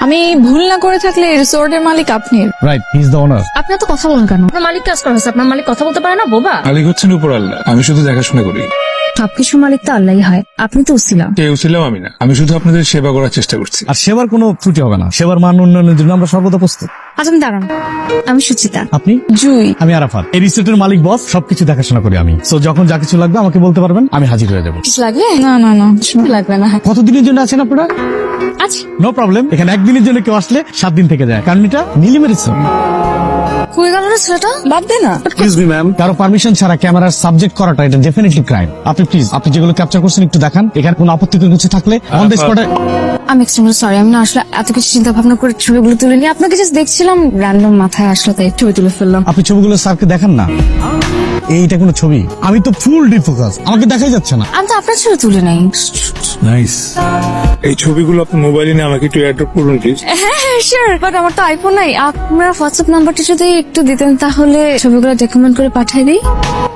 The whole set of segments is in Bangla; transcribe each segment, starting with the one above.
আমি ভুল না করে থাকলে রিসোর্টের মালিক আপনি। Right, he is the owner. আপনি তো কথা বলেন কেন? আপনার মালিক কাজ করা হয়েছে, আপনার মালিক কথা বলতে পারে না বোবা? মালিক হচ্ছেন উপর আল্লাহ, আমি শুধু দেখাশোনা করি। সবকিছু মালিক তো আল্লাহই হয়, আপনি তো উছিলা। কেউ ছিলাম আমি না, আমি শুধু আপনাদের সেবা করার চেষ্টা করছি। আর সেবার কোনো ত্রুটি হবে না, সেবার মান উন্নয়নের জন্য আমরা সর্বদা প্রস্তুত। আচ্ছা দাঁড়ান, আমি সুচিতা। আপনি? জুই। আমি আরাফাত। এই রিসোর্টের মালিক বস, সবকিছু দেখাশোনা করি আমি। সো যখন যা কিছু লাগবে আমাকে বলতে পারবেন, আমি হাজির হয়ে যাবো। কিছু লাগবে? না না না, কিছু লাগবে না। কতদিনের জন্য আছেন আপনারা? আচ্ছা নো প্রবলেম। এখানে একদিনের জন্য কেউ আসলে 7 দিন থেকে যায়, কারণ এটা নীলিমের রিসোর্ট। কই গেল রে ছেলেটা? বাদ দে না। এক্সকিউজ মি ম্যাম, কারো পারমিশন ছাড়া ক্যামেরার সাবজেক্ট করাটা এটা ডেফিনেটলি ক্রাইম। আপনি প্লিজ, আপনি যেগুলো ক্যাপচার করছেন একটু দেখান। এখানে কোনো আপত্তিকর কিছু থাকলে অন দ্য স্পটে। আমি এক্সট্রিমলি সরি, আমি না আসলে এত কিছু চিন্তা ভাবনা করে ছবিগুলো তুলে নিয়ে আপনাকে জাস্ট দেখছিলাম, র্যান্ডম মাথায় আসলে তাই ছবি তুলে ফেললাম। আপনি ছবিগুলো স্যারকে দেখান না। এইটা কোনো ছবি? আমি তো ফুল ডিফোকাস, আমাকে দেখাই যাচ্ছে না। আমি তো আপনার ছবি তুলে নাই। নাইস। এই ছবিগুলো আপনি মোবাইলে নিয়ে আমাকে একটু অ্যাড্রপ করুন প্লিজ। হ্যাঁ হ্যাঁ শিওর, বাট আমার তো আইফোন নাই। আপনার হোয়াটসঅ্যাপ নাম্বারটা যদি একটু দিতেন তাহলে ছবিগুলো ডকুমেন্ট করে পাঠিয়ে দিই।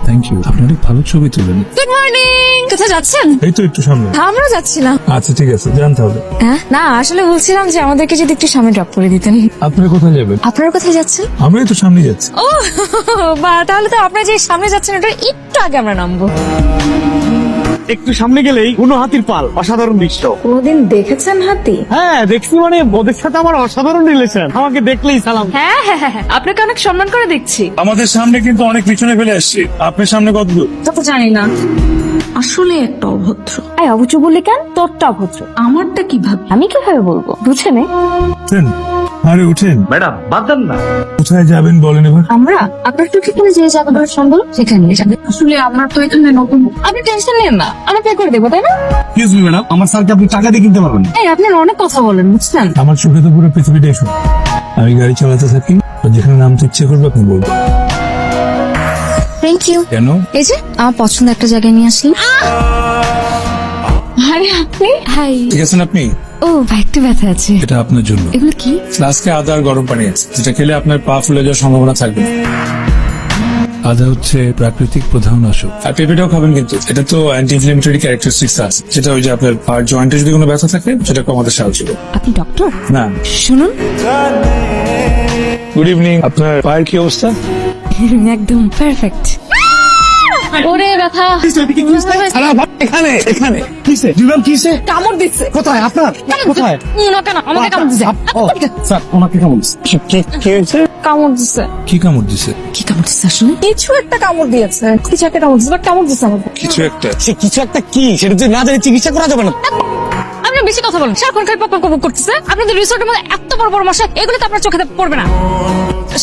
থ্যাংক ইউ, আপনি অনেক ভালো ছবি তুলেন। Good morning. কোথায় যাচ্ছেন? এই তো একটু সামনে। আমরা যাচ্ছিলাম। আচ্ছা ঠিক আছে, জানতে হবে। হ্যাঁ না, আসলে বলছিলাম যে আমাদেরকে যদি একটু সামনে ড্রপ করে দিতেন। আপনি কোথায় যাবেন? আপনারা কোথায় যাচ্ছেন? আমরাই তো সামনে যাচ্ছি। ও বা তাহলে তো আপনারা যে সামনে যাচ্ছেন ওটা একটু আগে আমরা নামবো। একটু সামনে গেলেই কোনো হাতির পাল, অসাধারণ দৃশ্য। কোনদিন দেখেছেন হাতি? হ্যাঁ দেখছি, মানে ওদের সাথে আমার অসাধারণ রিলেশন। আমাকে দেখলেই সালাম। হ্যাঁ হ্যাঁ হ্যাঁ, আপনাকে অনেক সম্মান করে দেখছি। আমাদের সামনে কিন্তু অনেক পিছনে ফেলে আসছি, আপনার সামনে কত দূর? তা তো জানি না। আসলে একটা অভদ্র। এই অভদ্র বললি কেন? তোরটা অভদ্র, আমারটা কিভাবে? আমি কিভাবে বলবো? বুঝে নে। উঠেন, আরে উঠেন ম্যাডাম বাদ দেন না। কোথায় যাবেন বলেন এবার। আমরা আপনার তো ঠিকানা যে যাবে ধর সম্ভব সেখানে নিয়ে যাবে। আসলে আমরা তো এখানে নতুন, আপনি টেনশন নেন না, আমরা পে করে দেবো, তাই না? এক্সকিউজ মি ম্যাডাম, আমার স্যারকে আপনি টাকা দিয়ে কিনতে পারবেন। এই আপনার অনেক কথা বলেন, বুঝছেন? আমার চোখে তো পুরো পৃথিবীটাই শুনে। আমি গাড়ি চালাতে থাকি, আর যেখানে নামতে ইচ্ছে করবে আপনি বলবেন। Thank you. কেন? এই যে আমার পছন্দ একটা জায়গায় নিয়ে আসলেন। আরে আপনি? হাই। ঠিক আছেন আপনি? ও একটু ব্যথা আছে। এটা আপনার জন্য। এগুলো কি? ফ্লাস্কে আদা আর গরম পানি আছে, যেটা খেলে আপনার পা ফুলে যাওয়ার সম্ভাবনা থাকবে না। আদা হচ্ছে প্রাকৃতিক প্রধানাশক। আর পেঁপেটাও খাবেন, কিন্তু এটা তো অ্যান্টি ইনফ্লেমেটরি ক্যারেক্টারিস্টিক্স আছে, যেটা ওই যে আপনার পার জয়েন্টে যদি কোনো ব্যথা থাকে সেটা কমাতে সাহায্য করে। আপনি ডক্টর? না। শুনুন, গুড ইভিনিং। আপনার পায়ের কি অবস্থা? একদম পারফেক্ট। ওরে ব্যথা। এখানে এখানে কিসে ম্যাম, কিসে? কামড় দিচ্ছে। কোথায় আপনার? কোথায়? না কেন আমাকে কামড় দিচ্ছে? ও, স্যার ওনাকে কেমন? কি হয়েছে? কামড় দিচ্ছে। কি কামড় দিছে? কি কামড় দিচ্ছে আসলে? কিছু একটা কামড় দিয়েছে, কিছু একটা কামড় দিচ্ছে, কামড় দিচ্ছে আমাকে। কিছু একটা। সে কিছু একটা কি, সেটা যদি না জানি চিকিৎসা করা যাবে না। আপনি বেশি কথা বলেন, সারাক্ষণ খালি পক পক করতেছে। আপনাদের রিসোর্টের মধ্যে এত বড় বড় মশা, এগুলো তো আপনার চোখে পড়বে না।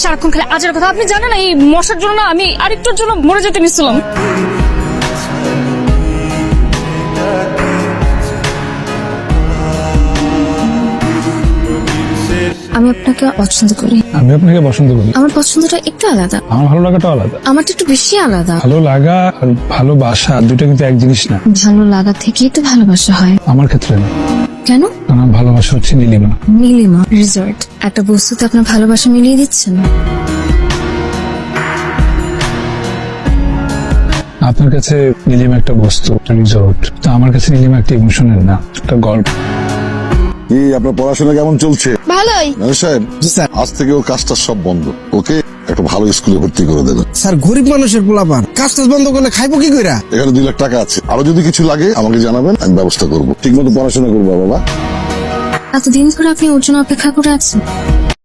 সারাক্ষণ খালি আজের কথা। আপনি জানেন না এই মশার জন্য না আমি আরেকটুর জন্য মরে যেতে নিচ্ছিলাম। আমি আপনাকে পছন্দ করি। আমি আপনাকে পছন্দ করি। আমার পছন্দটা একটু আলাদা, আমার ভালো লাগাটা আলাদা। আমারটা একটু বেশি আলাদা। ভালো লাগা আর ভালোবাসা দুটো কিন্তু এক জিনিস না। ভালো লাগা থেকেই তো ভালোবাসা হয়। আমার ক্ষেত্রে না, কেন? আমার ভালোবাসা হচ্ছে নীলিমা। নীলিমা রিসর্ট একটা বস্তুতে আপনার ভালোবাসা মিলিয়ে দিচ্ছেন। আপনার কাছে নীলিমা একটা বস্তু, একটা রিসোর্ট, তো আমার কাছে নীলিমা একটা ইমোশনের না, একটা গল্প। কি আপনার পড়াশোনা কেমন চলছে? ভালোই। নাজির সাহেব, আজ থেকে ওর কাজটা সব বন্ধ, ওকে একটা ভালো স্কুলে ভর্তি করে দেবেন। স্যার গরিব মানুষের পোলাপান, কাজ টাজ বন্ধ করলে খাইবো কি কইরা? এখানে 2 লাখ টাকা আছে, আরো যদি কিছু লাগে আমাকে জানাবেন, আমি ব্যবস্থা করবো। ঠিক মতো পড়াশোনা করবো বাবা। এতদিন ধরে আপনি ওর জন্য অপেক্ষা করে আছেন।